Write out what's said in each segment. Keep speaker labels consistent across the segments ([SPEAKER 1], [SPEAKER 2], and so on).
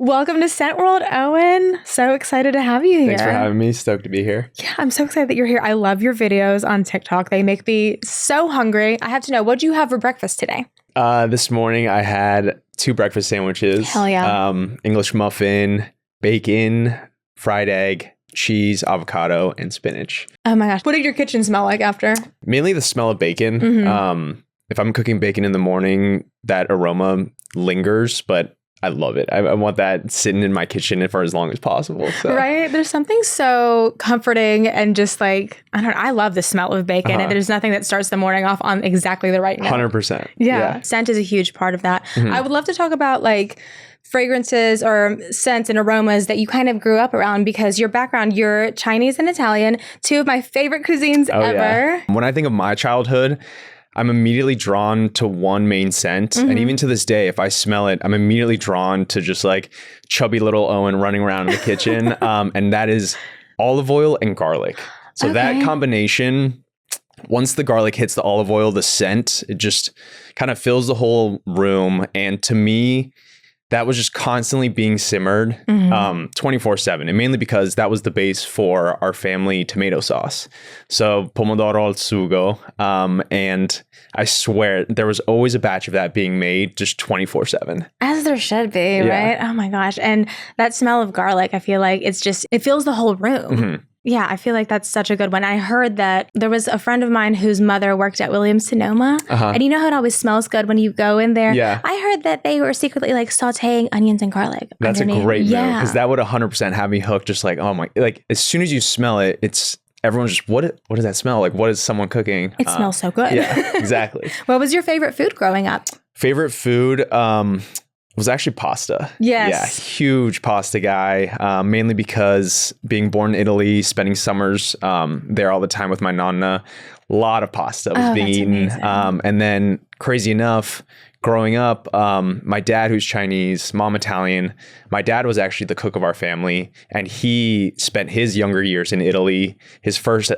[SPEAKER 1] Welcome to Scent World, Owen. So excited to have you here.
[SPEAKER 2] Thanks for having me. Stoked to be here.
[SPEAKER 1] Yeah, I'm so excited that you're here. I love your videos on TikTok. They make me so hungry. I have to know, what did you have for breakfast today?
[SPEAKER 2] This morning I had 2 breakfast sandwiches.
[SPEAKER 1] Hell yeah.
[SPEAKER 2] English muffin, bacon, fried egg, cheese, avocado, and spinach.
[SPEAKER 1] Oh my gosh. What did your kitchen smell like after?
[SPEAKER 2] Mainly the smell of bacon.
[SPEAKER 1] Mm-hmm.
[SPEAKER 2] If I'm cooking bacon in the morning, that aroma lingers, but I love it. I want that sitting in my kitchen for as long as possible. So.
[SPEAKER 1] Right? There's something so comforting and just like, I don't know, I love the smell of bacon. And there's nothing that starts the morning off on exactly the right note.
[SPEAKER 2] 100%.
[SPEAKER 1] Yeah. Scent is a huge part of that.
[SPEAKER 2] Mm-hmm.
[SPEAKER 1] I would love to talk about like fragrances or scents and aromas that you kind of grew up around, because your background, you're Chinese and Italian, 2 of my favorite cuisines ever.
[SPEAKER 2] Yeah. When I think of my childhood, I'm immediately drawn to one main scent.
[SPEAKER 1] Mm-hmm.
[SPEAKER 2] And even to this day, if I smell it, I'm immediately drawn to just like chubby little Owen running around in the kitchen. And that is olive oil and garlic. So that combination, once the garlic hits the olive oil, the scent, it just kind of fills the whole room. And to me, that was just constantly being simmered 24/7. And mainly because that was the base for our family tomato sauce. So pomodoro al sugo. And I swear there was always a batch of that being made just 24/7.
[SPEAKER 1] As there should be, right? Oh my gosh. And that smell of garlic, I feel like it fills the whole room.
[SPEAKER 2] Mm-hmm.
[SPEAKER 1] Yeah, I feel like that's such a good one. I heard that there was a friend of mine whose mother worked at Williams-Sonoma. And you know how it always smells good when you go in there?
[SPEAKER 2] Yeah.
[SPEAKER 1] I heard that they were secretly like sauteing onions and garlic.
[SPEAKER 2] That's
[SPEAKER 1] underneath.
[SPEAKER 2] a great move, because that would 100% have me hooked. Just like, oh my, like as soon as you smell it, everyone's just, what does that smell like? What is someone cooking?
[SPEAKER 1] It smells so good.
[SPEAKER 2] Yeah, exactly.
[SPEAKER 1] What was your favorite food growing up?
[SPEAKER 2] Favorite food was actually pasta.
[SPEAKER 1] Yes.
[SPEAKER 2] Yeah, huge pasta guy, mainly because being born in Italy, spending summers there all the time with my nonna, a lot of pasta was being eaten. And then crazy enough, growing up, my dad, who's Chinese, mom Italian, my dad was actually the cook of our family, and he spent his younger years in Italy. His first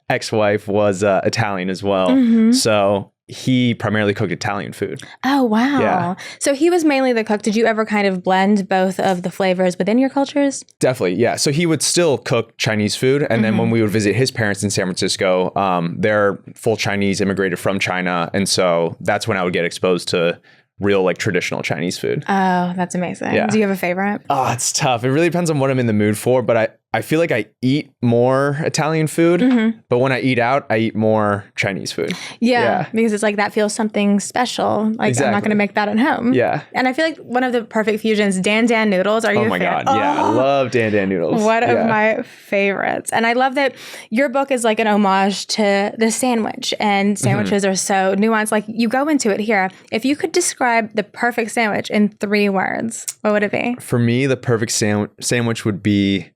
[SPEAKER 2] ex-wife was Italian as well. So he primarily cooked Italian food.
[SPEAKER 1] Oh, wow.
[SPEAKER 2] Yeah.
[SPEAKER 1] So he was mainly the cook. Did you ever kind of blend both of the flavors within your cultures?
[SPEAKER 2] Definitely, yeah. So he would still cook Chinese food. And then when we would visit his parents in San Francisco, they're full Chinese, immigrated from China. And so that's when I would get exposed to real like traditional Chinese food.
[SPEAKER 1] Oh, that's amazing.
[SPEAKER 2] Yeah.
[SPEAKER 1] Do you have a favorite?
[SPEAKER 2] Oh, it's tough. It really depends on what I'm in the mood for. But I feel like I eat more Italian food, but when I eat out, I eat more Chinese food.
[SPEAKER 1] Yeah, because it's like that feels something special. Like I'm not going to make that at home.
[SPEAKER 2] Yeah.
[SPEAKER 1] And I feel like one of the perfect fusions, Dan Dan noodles. Are you
[SPEAKER 2] Oh my God. Yeah, I love Dan Dan noodles.
[SPEAKER 1] One of my favorites. And I love that your book is like an homage to the sandwich, and sandwiches are so nuanced. Like you go into it here. If you could describe the perfect sandwich in 3 words, what would it be?
[SPEAKER 2] For me, the perfect sandwich would be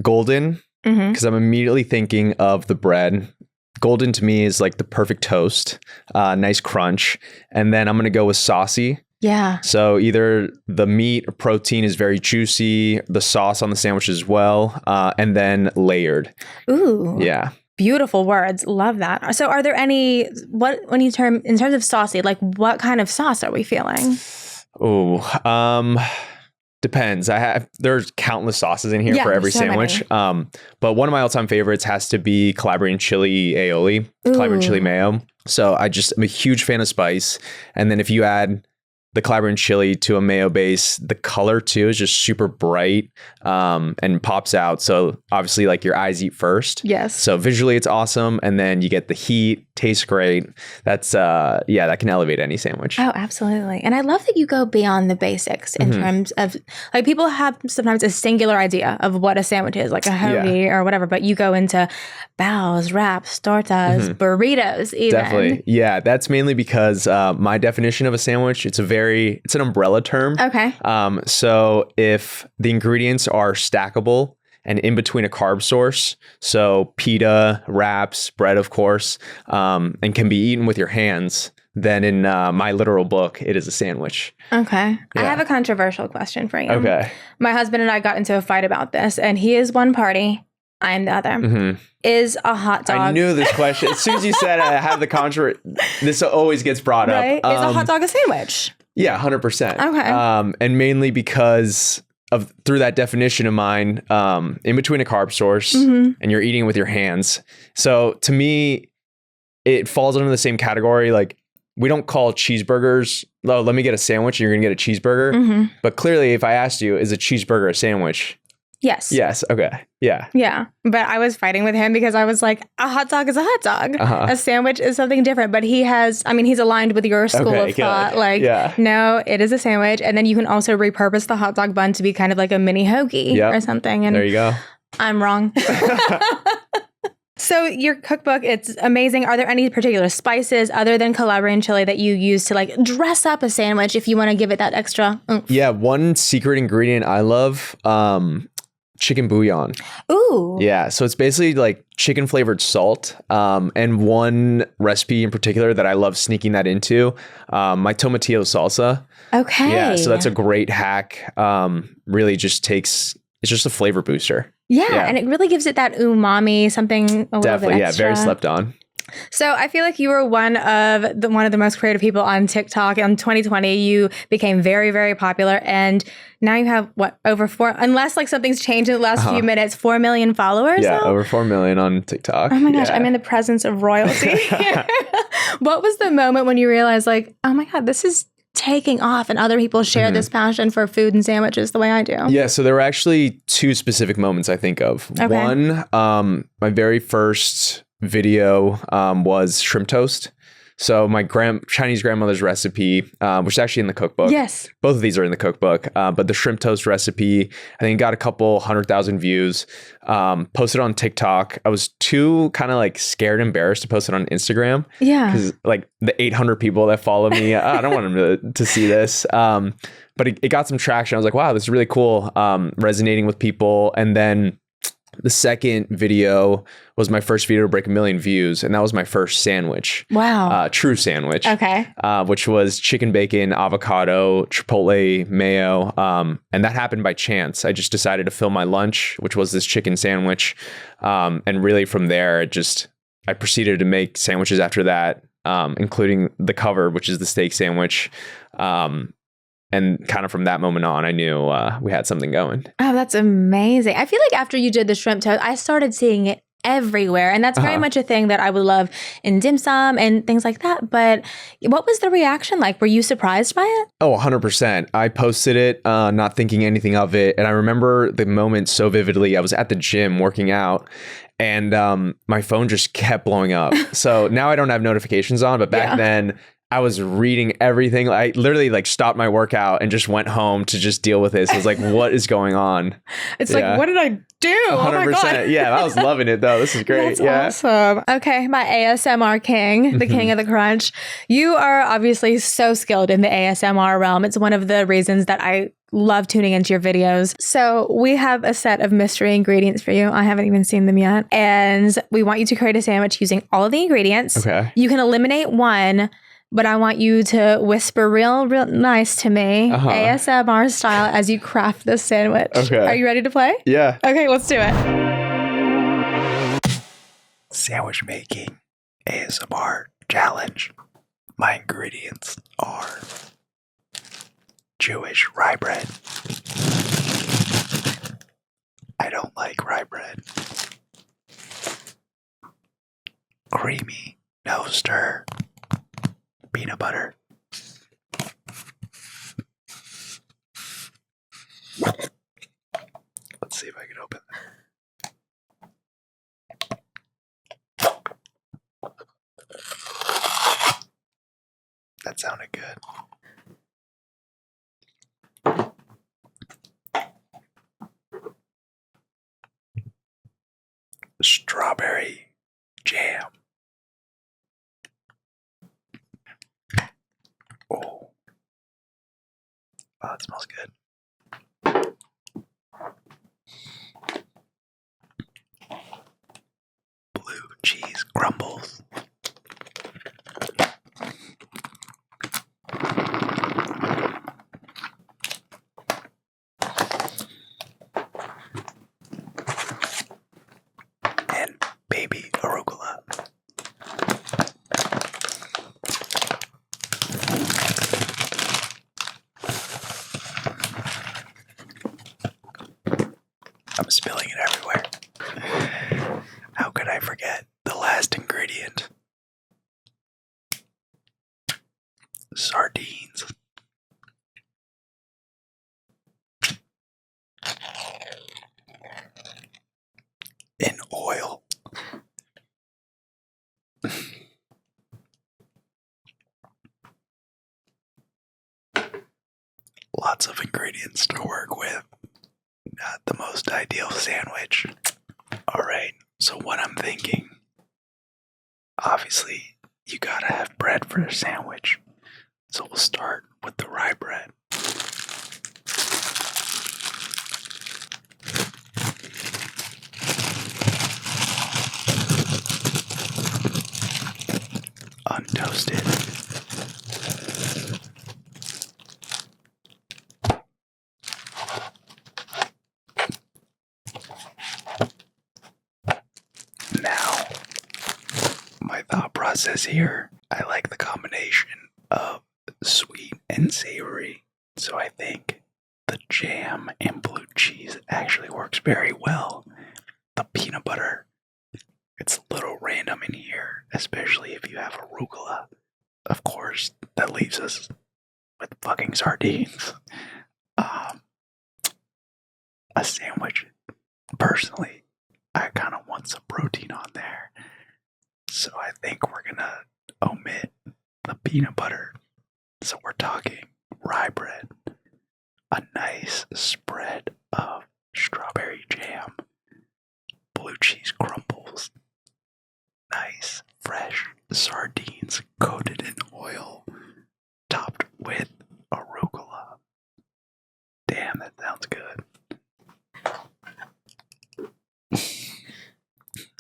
[SPEAKER 2] golden, because I'm immediately thinking of the bread. Golden to me is like the perfect toast, nice crunch. And then I'm going to go with saucy.
[SPEAKER 1] Yeah.
[SPEAKER 2] So either the meat or protein is very juicy, the sauce on the sandwich as well, and then layered.
[SPEAKER 1] Ooh.
[SPEAKER 2] Yeah.
[SPEAKER 1] Beautiful words. Love that. So are there any, in terms of saucy, like what kind of sauce are we feeling?
[SPEAKER 2] Depends. There's countless sauces in here for every sandwich. But one of my all-time favorites has to be Calabrian chili aioli, Calabrian chili mayo. So I'm a huge fan of spice. And then if you add the Calabrian chili to a mayo base, the color too is just super bright and pops out. So obviously like your eyes eat first.
[SPEAKER 1] Yes.
[SPEAKER 2] So visually it's awesome. And then you get the heat, tastes great. That's, that can elevate any sandwich.
[SPEAKER 1] Oh, absolutely. And I love that you go beyond the basics in terms of, like people have sometimes a singular idea of what a sandwich is, like a hoagie or whatever, but you go into bows, wraps, tortas, burritos even.
[SPEAKER 2] Definitely. Yeah, that's mainly because my definition of a sandwich, it's an umbrella term.
[SPEAKER 1] Okay.
[SPEAKER 2] So if the ingredients are stackable and in between a carb source, so pita, wraps, bread, of course, and can be eaten with your hands, then in my literal book, it is a sandwich.
[SPEAKER 1] Okay.
[SPEAKER 2] Yeah.
[SPEAKER 1] I have a controversial question for you.
[SPEAKER 2] Okay.
[SPEAKER 1] My husband and I got into a fight about this, and he is one party, I am the other. Is a hot dog.
[SPEAKER 2] I knew this question. As soon as you said I have the controversy, this always gets brought up.
[SPEAKER 1] Right? Is a hot dog a sandwich?
[SPEAKER 2] Yeah, 100%.
[SPEAKER 1] Okay.
[SPEAKER 2] And mainly because of through that definition of mine, in between a carb source and you're eating with your hands. So to me, it falls under the same category. Like, we don't call cheeseburgers, oh, let me get a sandwich and you're going to get a cheeseburger. But clearly, if I asked you, is a cheeseburger a sandwich?
[SPEAKER 1] Yes.
[SPEAKER 2] Yes. Okay. Yeah.
[SPEAKER 1] Yeah. But I was fighting with him because I was like, a hot dog is a hot dog. A sandwich is something different. But he's aligned with your school of thought. Like, no, it is a sandwich. And then you can also repurpose the hot dog bun to be kind of like a mini hoagie or something. And
[SPEAKER 2] there you go.
[SPEAKER 1] I'm wrong. So your cookbook, it's amazing. Are there any particular spices other than calabrian chili that you use to like dress up a sandwich if you want to give it that extra oomph?
[SPEAKER 2] Yeah. One secret ingredient I love, chicken bouillon.
[SPEAKER 1] Ooh.
[SPEAKER 2] Yeah. So it's basically like chicken flavored salt. And one recipe in particular that I love sneaking that into, my tomatillo salsa.
[SPEAKER 1] Okay.
[SPEAKER 2] Yeah. So that's a great hack. Really just it's just a flavor booster.
[SPEAKER 1] Yeah. And it really gives it that umami, something a little
[SPEAKER 2] Definitely,
[SPEAKER 1] bit extra.
[SPEAKER 2] very slept on.
[SPEAKER 1] So I feel like you were one of the most creative people on TikTok. In 2020, you became very, very popular. And now you have, over 4, unless like something's changed in the last few minutes, 4 million followers?
[SPEAKER 2] Yeah,
[SPEAKER 1] now?
[SPEAKER 2] over 4 million on TikTok.
[SPEAKER 1] Oh my gosh, I'm in the presence of royalty. What was the moment when you realized like, oh my God, this is taking off and other people share this passion for food and sandwiches the way I do?
[SPEAKER 2] Yeah, so there were actually 2 specific moments I think of.
[SPEAKER 1] Okay.
[SPEAKER 2] One, my very first video was shrimp toast. So my Chinese grandmother's recipe, which is actually in the cookbook.
[SPEAKER 1] Yes.
[SPEAKER 2] Both of these are in the cookbook. But the shrimp toast recipe, I think got a couple 100,000 views. Posted on TikTok. I was too kind of like scared, embarrassed to post it on Instagram.
[SPEAKER 1] Yeah.
[SPEAKER 2] Because like the 800 people that follow me, I don't want them to see this. But it got some traction. I was like, wow, this is really cool. Resonating with people. And then the second video was my first video to break 1 million views, and that was my first sandwich.
[SPEAKER 1] Wow.
[SPEAKER 2] True sandwich.
[SPEAKER 1] Okay.
[SPEAKER 2] Which was chicken bacon, avocado, chipotle, mayo. And that happened by chance. I just decided to film my lunch, which was this chicken sandwich. And really from there, I proceeded to make sandwiches after that, including the cover, which is the steak sandwich. And kind of from that moment on, I knew we had something going.
[SPEAKER 1] Oh, that's amazing. I feel like after you did the shrimp toast, I started seeing it everywhere. And that's very much a thing that I would love in dim sum and things like that. But what was the reaction like? Were you surprised by it?
[SPEAKER 2] Oh, 100%. I posted it, not thinking anything of it. And I remember the moment so vividly. I was at the gym working out, and my phone just kept blowing up. So now I don't have notifications on, but back then I was reading everything. I literally like stopped my workout and just went home to just deal with this. I was like, what is going on?
[SPEAKER 1] It's like, what did I do?
[SPEAKER 2] 100%.
[SPEAKER 1] Oh my God.
[SPEAKER 2] Yeah, I was loving it though. This is great.
[SPEAKER 1] That's awesome. Okay, my ASMR king, the king of the crunch. You are obviously so skilled in the ASMR realm. It's one of the reasons that I love tuning into your videos. So we have a set of mystery ingredients for you. I haven't even seen them yet. And we want you to create a sandwich using all of the ingredients.
[SPEAKER 2] Okay.
[SPEAKER 1] You can eliminate one, but I want you to whisper real nice to me, ASMR style, as you craft this sandwich.
[SPEAKER 2] Okay.
[SPEAKER 1] Are you ready to play?
[SPEAKER 2] Yeah.
[SPEAKER 1] Okay, let's do it.
[SPEAKER 2] Sandwich making ASMR challenge. My ingredients are Jewish rye bread. I don't like rye bread. Creamy, no stir. Peanut butter. Let's see if I can open that. That sounded good. Strawberry jam. Oh, that smells good. Blue cheese crumbles. And baby arugula. I'm spilling it everywhere. How could I forget the last ingredient? Sardines. In oil. Lots of ingredients to work with. Not the most ideal sandwich. Alright, so what I'm thinking, obviously, you gotta have bread for a sandwich. So we'll start with the rye bread. Untoasted. Now, my thought process here, I like the combination of sweet and savory. So I think the jam and blue cheese actually works very well. The peanut butter, it's a little random in here, especially if you have arugula. Of course, that leaves us with fucking sardines. A sandwich, personally, I kind of want some protein on there. So I think we're gonna omit the peanut butter. So we're talking rye bread, a nice spread of strawberry jam, blue cheese crumbles, nice fresh sardines coated in oil, topped with arugula. Damn, that sounds good.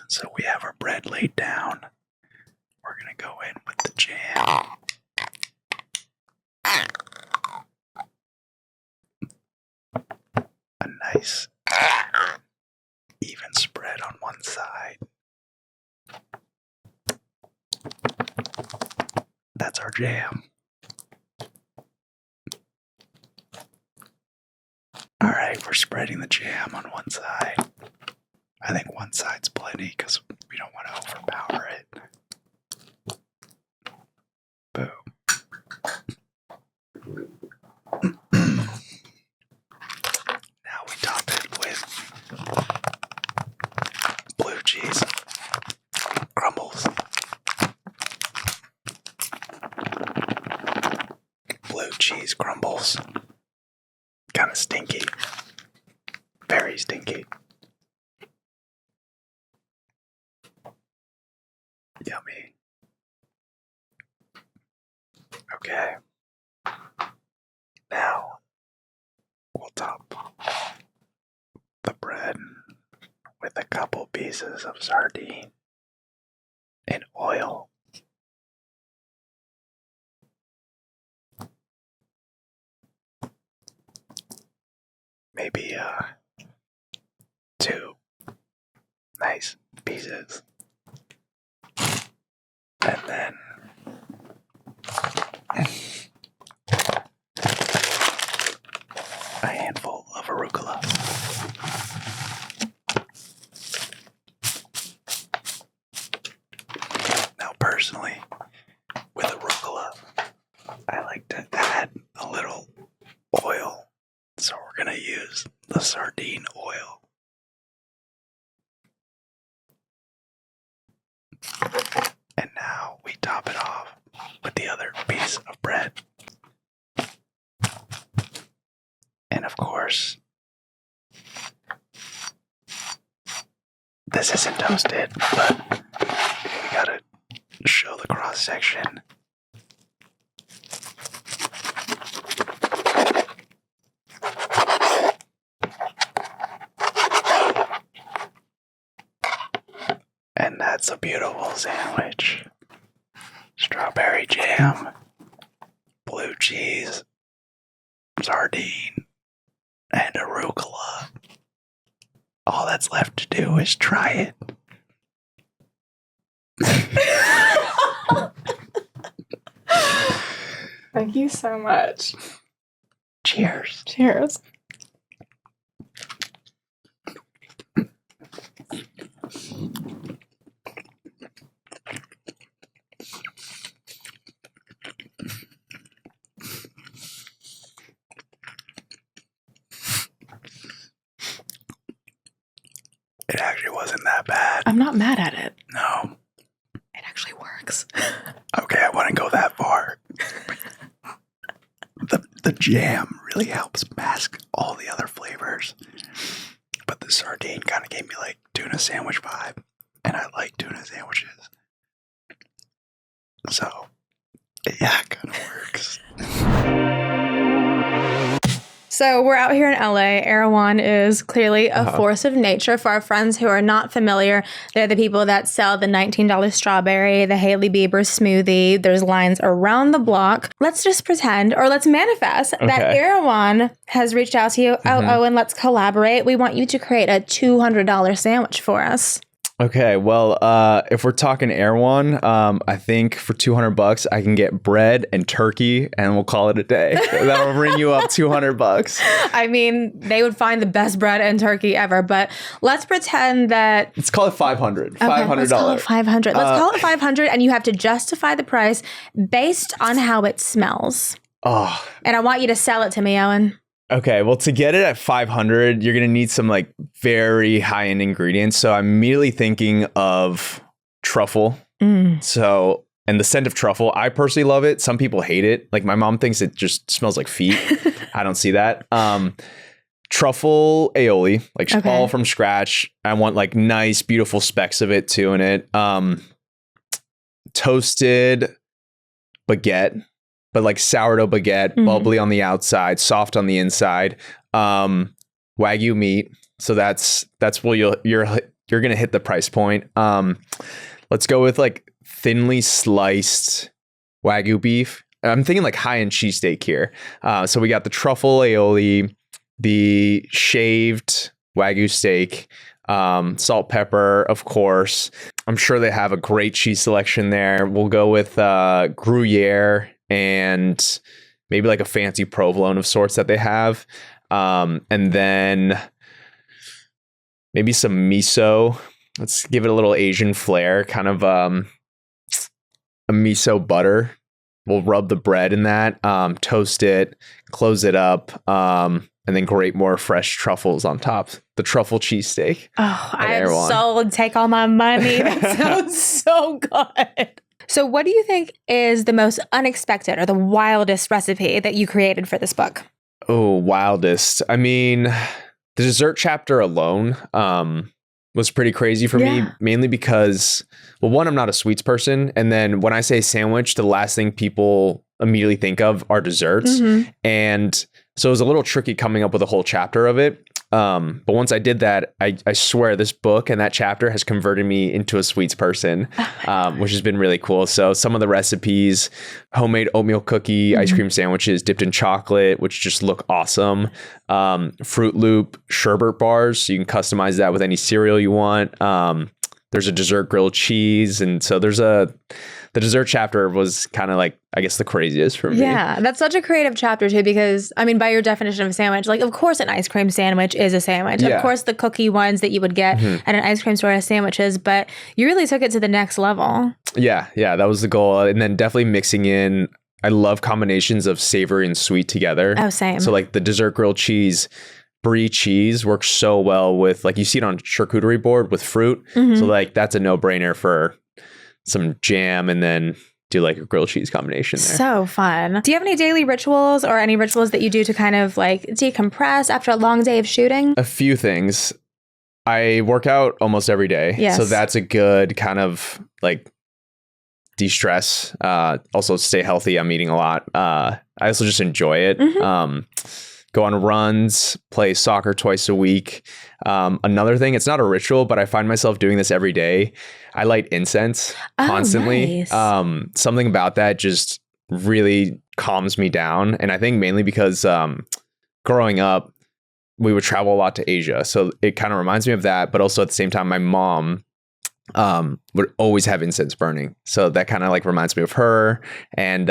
[SPEAKER 2] So we have our bread laid down. We're gonna go in with the jam. A nice even spread on one side. That's our jam. Alright, we're spreading the jam on one side. I think one side's plenty because we don't want to overpower it. Boom. Now we top it with blue cheese crumbles. Blue cheese crumbles. Kind of stinky. Very stinky. Yummy. Okay. Now, we'll top the bread with a couple pieces of sardine in oil. Maybe, 2 nice pieces. And then a handful of arugula. Now, personally, with arugula, I like to add a little oil. So we're gonna use the sardine oil. And now we top it off with the other piece of bread. And of course, this isn't toasted, but we gotta show the cross section. And that's a beautiful sandwich. Strawberry jam, blue cheese, sardine, and arugula. All that's left to do is try it.
[SPEAKER 1] Thank you so much.
[SPEAKER 2] Cheers.
[SPEAKER 1] Cheers.
[SPEAKER 3] actually wasn't that bad.
[SPEAKER 1] I'm not mad at it.
[SPEAKER 3] No.
[SPEAKER 1] It actually works.
[SPEAKER 3] Okay, I wouldn't go that far. The jam really helps mask all the other flavors. But the sardine kind of gave me like tuna sandwich vibe. And I like tuna sandwiches. So, yeah, it kind of works.
[SPEAKER 1] So we're out here in LA. Erewhon is clearly a force of nature. For our friends who are not familiar, they're the people that sell the $19 strawberry, the Hailey Bieber smoothie. There's lines around the block. Let's just pretend, or let's manifest that Erewhon has reached out to you. Oh, Owen, let's collaborate. We want you to create a $200 sandwich for us.
[SPEAKER 2] Okay, well, if we're talking Erewhon, I think for $200 I can get bread and turkey, and we'll call it a day. That'll bring you up $200.
[SPEAKER 1] I mean, they would find the best bread and turkey ever, but let's pretend that.
[SPEAKER 2] Let's call it $500.
[SPEAKER 1] Okay,
[SPEAKER 2] $500.
[SPEAKER 1] let's call it $500. Let's call it $500, and you have to justify the price based on how it smells.
[SPEAKER 2] Oh.
[SPEAKER 1] And I want you to sell it to me, Owen.
[SPEAKER 2] Okay, well, to get it at $500, you're going to need some like very high-end ingredients. So I'm immediately thinking of truffle. So, and the scent of truffle, I personally love it. Some people hate it. Like my mom thinks it just smells like feet. I don't see that. Truffle aioli, like all from scratch. I want like nice, beautiful specks of it too in it. Toasted baguette. But like sourdough baguette, bubbly on the outside, soft on the inside. Wagyu meat. So that's where you're gonna hit the price point. Let's go with like thinly sliced Wagyu beef. I'm thinking like high-end cheesesteak here. So we got the truffle aioli, the shaved Wagyu steak, salt, pepper, of course. I'm sure they have a great cheese selection there. We'll go with Gruyere and maybe like a fancy provolone of sorts that they have. And then maybe some miso. Let's give it a little Asian flair, kind of a miso butter. We'll rub the bread in that, toast it, close it up, and then grate more fresh truffles on top. The truffle cheesesteak.
[SPEAKER 1] Oh, I'm sold. Take all my money. That sounds so good. So what do you think is the most unexpected or the wildest recipe that you created for this book?
[SPEAKER 2] Oh, wildest. I mean, the dessert chapter alone was pretty crazy for me, mainly because, well, one, I'm not a sweets person. And then when I say sandwich, the last thing people immediately think of are desserts. And so it was a little tricky coming up with a whole chapter of it. But once I did that, I swear this book and that chapter has converted me into a sweets person, which has been really cool. So some of the recipes, homemade oatmeal cookie, ice cream sandwiches dipped in chocolate, which just look awesome. Fruit Loop sherbet bars. So you can customize that with any cereal you want. There's a dessert grilled cheese. And so the dessert chapter was kind of like, I guess, the craziest for me.
[SPEAKER 1] Yeah, that's such a creative chapter too, because I mean, by your definition of a sandwich, like of course an ice cream sandwich is a sandwich. Yeah. Of course the cookie ones that you would get at an ice cream store as sandwiches, but you really took it to the next level. Yeah,
[SPEAKER 2] that was the goal. And then definitely mixing in, I love combinations of savory and sweet together.
[SPEAKER 1] Oh, same.
[SPEAKER 2] So like the dessert grilled cheese, brie cheese works so well with, like you see it on charcuterie board with fruit. So like that's a no-brainer for some jam and then do like a grilled cheese combination there.
[SPEAKER 1] So fun. Do you have any daily rituals or any rituals that you do to kind of like decompress after a long day of shooting?
[SPEAKER 2] A few things. I work out almost every day.
[SPEAKER 1] Yes.
[SPEAKER 2] So that's a good kind of like de-stress. Also stay healthy. I'm eating a lot. I also just enjoy it. Go on runs, play soccer twice a week. Another thing, it's not a ritual, but I find myself doing this every day. I light incense constantly.
[SPEAKER 1] Nice.
[SPEAKER 2] Something about that just really calms me down. And I think mainly because growing up, we would travel a lot to Asia. So it kind of reminds me of that. But also at the same time, my mom would always have incense burning. So that kind of like reminds me of her. And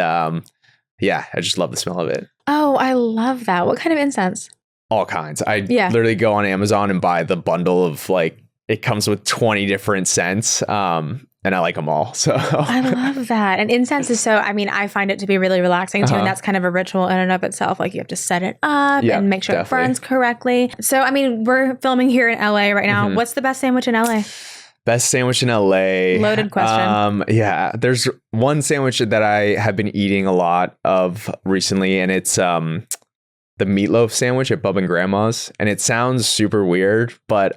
[SPEAKER 2] yeah, I just love the smell of it.
[SPEAKER 1] Oh, I love that. What kind of incense?
[SPEAKER 2] All kinds. I literally go on Amazon and buy the bundle of like, it comes with 20 different scents. and I like them all. So
[SPEAKER 1] I love that. And incense is so, I mean, I find it to be really relaxing too. And that's kind of a ritual in and of itself. Like you have to set it up and make sure it burns correctly. So, I mean, we're filming here in LA right now. What's the best sandwich in LA?
[SPEAKER 2] Best sandwich in LA.
[SPEAKER 1] Loaded question.
[SPEAKER 2] Yeah, there's one sandwich that I have been eating a lot of recently, and it's the meatloaf sandwich at Bub and Grandma's. And it sounds super weird, but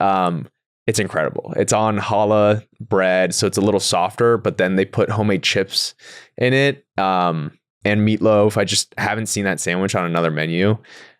[SPEAKER 2] it's incredible. It's on challah bread, so it's a little softer, but then they put homemade chips in it and meatloaf. I just haven't seen that sandwich on another menu.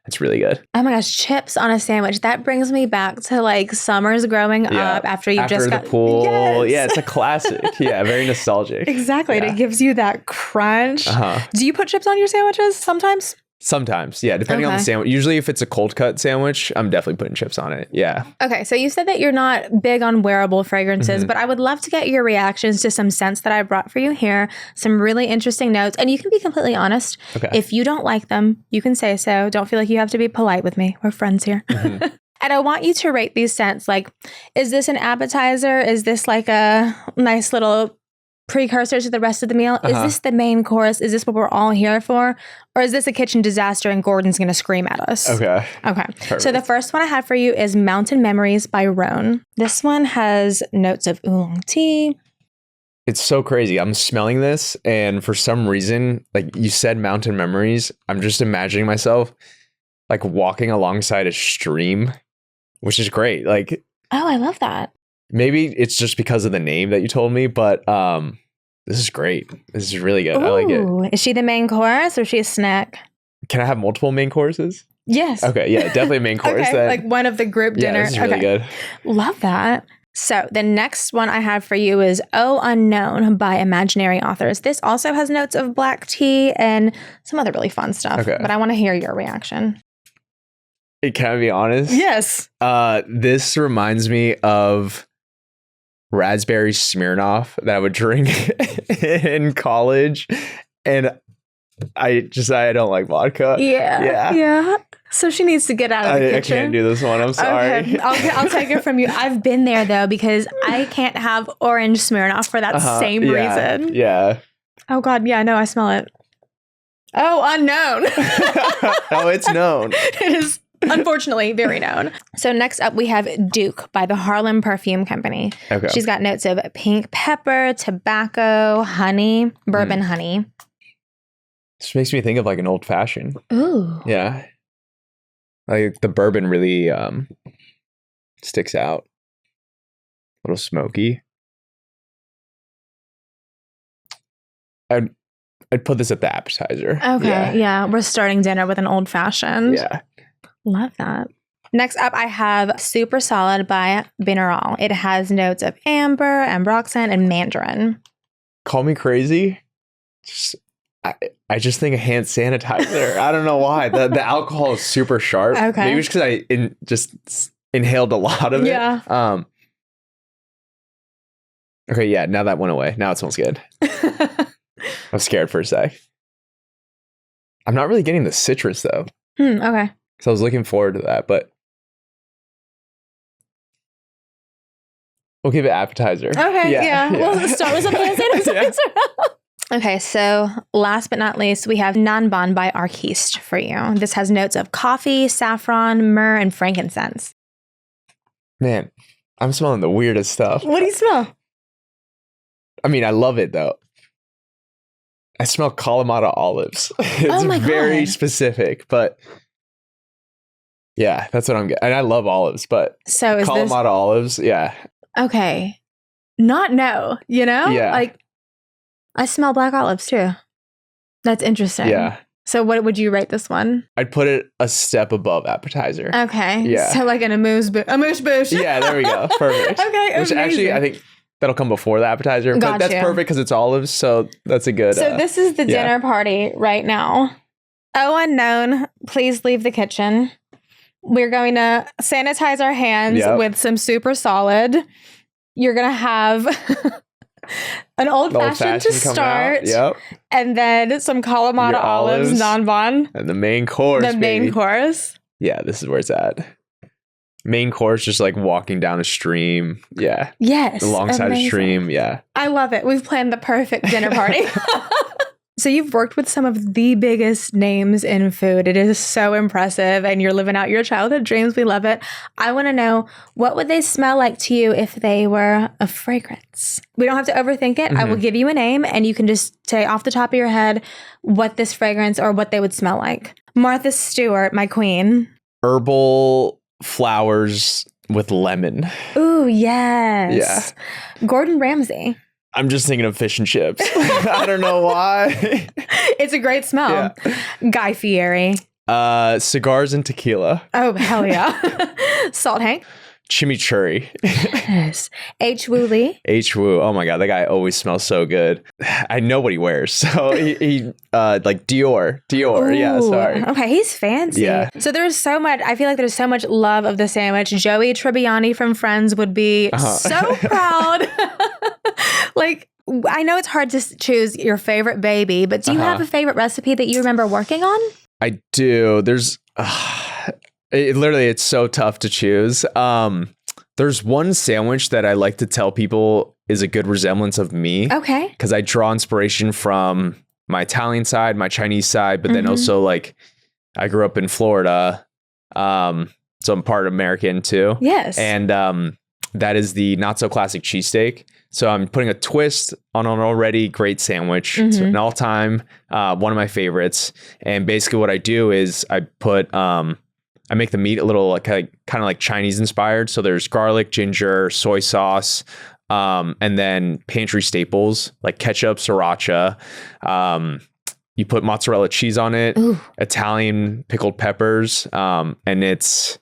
[SPEAKER 2] It's really good.
[SPEAKER 1] Oh my gosh, chips on a sandwich. That brings me back to like summers growing up after just got
[SPEAKER 2] the pool. Yes. Yeah, it's a classic. Yeah, very nostalgic.
[SPEAKER 1] Exactly.
[SPEAKER 2] Yeah.
[SPEAKER 1] And it gives you that crunch. Do you put chips on your sandwiches sometimes?
[SPEAKER 2] Sometimes, yeah, depending on the sandwich. Usually if it's a cold cut sandwich, I'm definitely putting chips on it. Yeah.
[SPEAKER 1] Okay, so you said that you're not big on wearable fragrances, but I would love to get your reactions to some scents that I brought for you here, some really interesting notes, and you can be completely honest. Okay. If you don't like them, you can say so. Don't feel like you have to be polite with me. We're friends here. And I want you to rate these scents. Like, is this an appetizer? Is this like a nice little precursor to the rest of the meal? Is this the main course? Is this what we're all here for? Or is this a kitchen disaster and Gordon's going to scream at us? Okay.
[SPEAKER 2] Perfect.
[SPEAKER 1] So the first one I had for you is Mountain Memories by Roan. This one has notes of oolong tea.
[SPEAKER 2] It's so crazy. I'm smelling this, and for some reason, like you said, Mountain Memories, I'm just imagining myself like walking alongside a stream, which is great. Like,
[SPEAKER 1] oh, I love that.
[SPEAKER 2] Maybe it's just because of the name that you told me, but this is great. This is really good.
[SPEAKER 1] Ooh,
[SPEAKER 2] I like it.
[SPEAKER 1] Is she the main course or is she a snack?
[SPEAKER 2] Can I have multiple main courses?
[SPEAKER 1] Yes.
[SPEAKER 2] Okay, yeah, definitely a main course.
[SPEAKER 1] Okay, like one of the group dinner.
[SPEAKER 2] Yeah, this is really good.
[SPEAKER 1] Love that. So the next one I have for you is Oh Unknown by Imaginary Authors. This also has notes of black tea and some other really fun stuff, but I want to hear your reaction.
[SPEAKER 2] Can I be honest?
[SPEAKER 1] Yes.
[SPEAKER 2] This reminds me of raspberry Smirnoff that I would drink in college, and I don't like vodka. Yeah. So she needs to get out of the kitchen. I can't do this one. I'm sorry.
[SPEAKER 1] Okay. I'll take it from you. I've been there though, because I can't have orange Smirnoff for that same reason.
[SPEAKER 2] Yeah.
[SPEAKER 1] Oh God. Yeah. No, I smell it. Oh, unknown.
[SPEAKER 2] Oh, it's known.
[SPEAKER 1] It is. Unfortunately, very known. So next up, we have Duke by the Harlem Perfume Company. Okay. She's got notes of pink pepper, tobacco, honey, bourbon honey.
[SPEAKER 2] This makes me think of like an old fashioned.
[SPEAKER 1] Ooh.
[SPEAKER 2] Yeah. Like the bourbon really sticks out. A little smoky. I'd put this at the appetizer.
[SPEAKER 1] Okay. Yeah. We're starting dinner with an old fashioned.
[SPEAKER 2] Yeah.
[SPEAKER 1] Love that. Next up, I have Super Solid by Binaural. It has notes of amber, ambroxan, and mandarin.
[SPEAKER 2] Call me crazy. I just think of hand sanitizer. I don't know why. The alcohol is super sharp.
[SPEAKER 1] Okay.
[SPEAKER 2] Maybe it's because I just inhaled a lot of it.
[SPEAKER 1] Yeah.
[SPEAKER 2] Okay, yeah, now that went away. Now it smells good. I'm scared for a sec. I'm not really getting the citrus, though.
[SPEAKER 1] Okay.
[SPEAKER 2] So I was looking forward to that, but we'll give it appetizer.
[SPEAKER 1] Okay, yeah. We'll start with some hand sanitizer. Okay, so last but not least, we have Nanban by Arquiste for you. This has notes of coffee, saffron, myrrh, and frankincense.
[SPEAKER 2] Man, I'm smelling the weirdest stuff.
[SPEAKER 1] What do you smell?
[SPEAKER 2] I mean, I love it, though. I smell Kalamata olives. It's very specific, but yeah, that's what I'm getting. And I love olives, but
[SPEAKER 1] so is
[SPEAKER 2] Kalamata olives, yeah.
[SPEAKER 1] Okay. Not no, you know?
[SPEAKER 2] Yeah.
[SPEAKER 1] Like, I smell black olives too. That's interesting.
[SPEAKER 2] Yeah.
[SPEAKER 1] So what would you rate this one?
[SPEAKER 2] I'd put it a step above appetizer.
[SPEAKER 1] Okay.
[SPEAKER 2] Yeah.
[SPEAKER 1] So like an amuse bouche.
[SPEAKER 2] Yeah, there we go. Perfect.
[SPEAKER 1] Okay,
[SPEAKER 2] which actually, I think that'll come before the appetizer. But that's perfect because it's olives, so that's a good...
[SPEAKER 1] So this is the dinner party right now. Oh, unknown, please leave the kitchen. We're going to sanitize our hands with some Super Solid. You're going to have an old-fashioned to start.
[SPEAKER 2] Yep.
[SPEAKER 1] And then some Kalamata olives, Nanban.
[SPEAKER 2] And the main course,
[SPEAKER 1] main course.
[SPEAKER 2] Yeah, this is where it's at. Main course, just like walking down a stream. Yeah.
[SPEAKER 1] Yes.
[SPEAKER 2] Alongside
[SPEAKER 1] amazing.
[SPEAKER 2] a stream. Yeah.
[SPEAKER 1] I love it. We've planned the perfect dinner party. So you've worked with some of the biggest names in food. It is so impressive, and you're living out your childhood dreams. We love it. I want to know, what would they smell like to you if they were a fragrance? We don't have to overthink it. I will give you a name, and you can just say off the top of your head what this fragrance or what they would smell like. Martha Stewart, my queen.
[SPEAKER 2] Herbal flowers with lemon.
[SPEAKER 1] Ooh, yes. Yeah. Gordon Ramsay.
[SPEAKER 2] I'm just thinking of fish and chips. I don't know why.
[SPEAKER 1] It's a great smell. Yeah. Guy Fieri.
[SPEAKER 2] Cigars and tequila.
[SPEAKER 1] Oh, hell yeah. Salt Hank.
[SPEAKER 2] Chimichurri.
[SPEAKER 1] Yes. H. Woo Lee.
[SPEAKER 2] H. Woo. Oh my God. That guy always smells so good. I know what he wears. So he like Dior. Ooh, yeah, sorry.
[SPEAKER 1] Okay. He's fancy. Yeah. So there's so much, I feel like there's so much love of the sandwich. Joey Tribbiani from Friends would be so proud. Like, I know it's hard to choose your favorite baby, but do you have a favorite recipe that you remember working on?
[SPEAKER 2] I do. There's it's so tough to choose. There's one sandwich that I like to tell people is a good resemblance of me. Okay. Because I draw inspiration from my Italian side, my Chinese side, but then also like I grew up in Florida. So I'm part American too. Yes. And that is the not so classic cheesesteak. So I'm putting a twist on an already great sandwich. It's an all-time, one of my favorites. And basically what I do is I put, I make the meat a little like kind of like Chinese inspired. So there's garlic, ginger, soy sauce, and then pantry staples like ketchup, sriracha. You put mozzarella cheese on it, Italian pickled peppers, and it's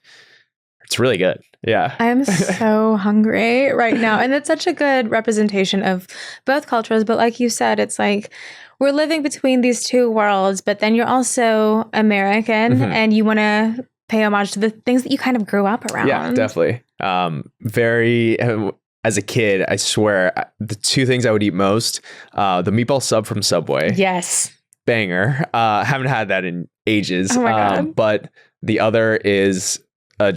[SPEAKER 2] really good. Yeah.
[SPEAKER 1] I'm so hungry right now. And it's such a good representation of both cultures. But like you said, it's like we're living between these two worlds, but then you're also American and you want to pay homage to the things that you kind of grew up around.
[SPEAKER 2] Yeah, definitely. As a kid, I swear, the two things I would eat most, the meatball sub from Subway.
[SPEAKER 1] Yes.
[SPEAKER 2] Banger. Haven't had that in ages.
[SPEAKER 1] Oh my God.
[SPEAKER 2] But the other is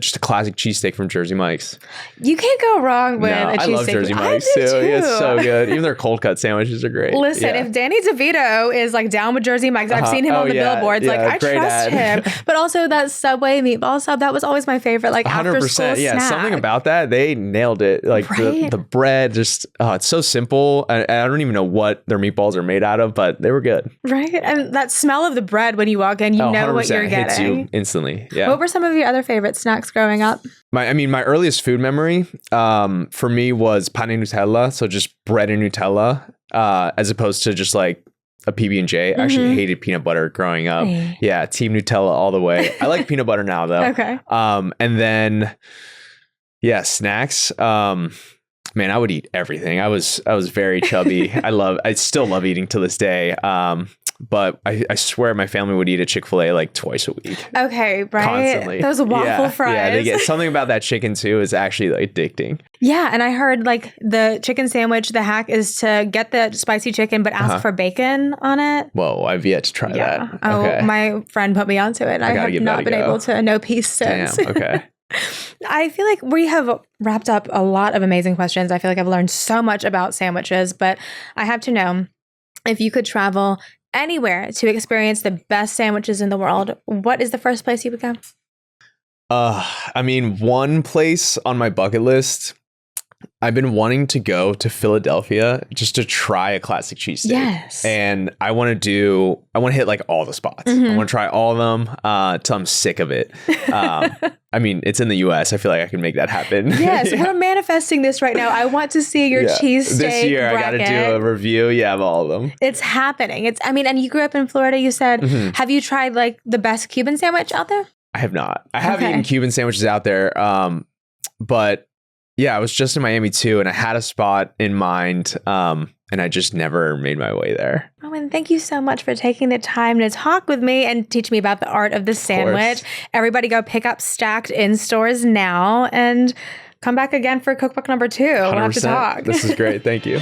[SPEAKER 2] just a classic cheesesteak from Jersey Mike's.
[SPEAKER 1] You can't go wrong with a cheesesteak.
[SPEAKER 2] I love Jersey Mike's too. It's so good. Even their cold cut sandwiches are great.
[SPEAKER 1] Listen, if Danny DeVito is like down with Jersey Mike's, I've seen him on the billboards. Like I trust him. But also that Subway meatball sub, that was always my favorite. Like 100%, after school snack.
[SPEAKER 2] Something about that, they nailed it. Like the bread, just it's so simple. I don't even know what their meatballs are made out of, but they were good.
[SPEAKER 1] Right, and that smell of the bread when you walk in, you know what you're getting.
[SPEAKER 2] Hits you instantly. Yeah.
[SPEAKER 1] What were some of your other favorite snacks growing up?
[SPEAKER 2] My earliest food memory for me was pane Nutella, so just bread and Nutella, as opposed to just like a PB&J. I actually hated peanut butter growing up. Hey. Yeah, team Nutella all the way. I like peanut butter now though. Okay. And then snacks. Man, I would eat everything. I was very chubby. I still love eating to this day. But I swear my family would eat a Chick-fil-A like twice a week.
[SPEAKER 1] Okay, right?
[SPEAKER 2] Constantly.
[SPEAKER 1] Those waffle fries.
[SPEAKER 2] Yeah, they get something about that chicken too is actually like addicting.
[SPEAKER 1] Yeah, and I heard like the chicken sandwich, the hack is to get the spicy chicken but ask for bacon on it.
[SPEAKER 2] Whoa, I've yet to try that.
[SPEAKER 1] Oh, okay. My friend put me onto it. I have not been able to know peace since.
[SPEAKER 2] Damn, okay.
[SPEAKER 1] I feel like we have wrapped up a lot of amazing questions. I feel like I've learned so much about sandwiches, but I have to know, if you could travel anywhere to experience the best sandwiches in the world, what is the first place you would go?
[SPEAKER 2] One place on my bucket list, I've been wanting to go to Philadelphia just to try a classic cheesesteak. Yes. And I want to hit like all the spots. I want to try all of them till I'm sick of it. It's in the US. I feel like I can make that happen.
[SPEAKER 1] Yes, we're manifesting this right now. I want to see your cheesesteak
[SPEAKER 2] this year bracket. I got to do a review. Yeah, of all of them.
[SPEAKER 1] It's happening. And you grew up in Florida, you said. Have you tried like the best Cuban sandwich out there?
[SPEAKER 2] I have not. I have eaten Cuban sandwiches out there. But yeah, I was just in Miami too, and I had a spot in mind, and I just never made my way there.
[SPEAKER 1] Oh, and thank you so much for taking the time to talk with me and teach me about the art of the sandwich. Everybody go pick up Stacked in stores now and come back again for cookbook number 2. 100%. We'll have to talk.
[SPEAKER 2] This is great. Thank you.